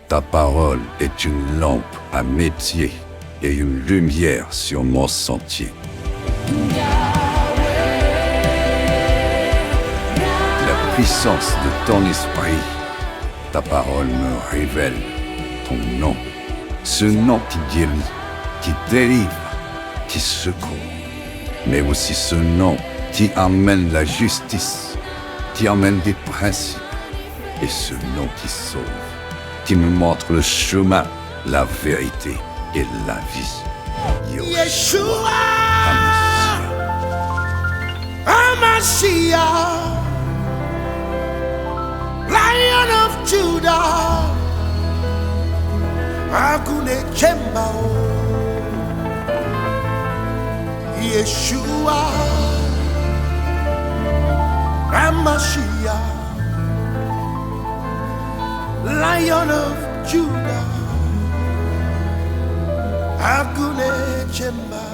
Ta parole est une lampe à mes pieds et une lumière sur mon sentier. La puissance de ton esprit, ta parole me révèle ton nom. Ce nom qui guérit, qui délivre, qui secourt. Mais aussi ce nom qui amène la justice, qui amène des principes. Et ce nom qui sauve, qui me montre le chemin, la vérité et la vie. Yeshua, HaMashiach, Lion of Judah, Agune Chembao. Yeshua, HaMashiach, Lion of Judah, Agune Chembao.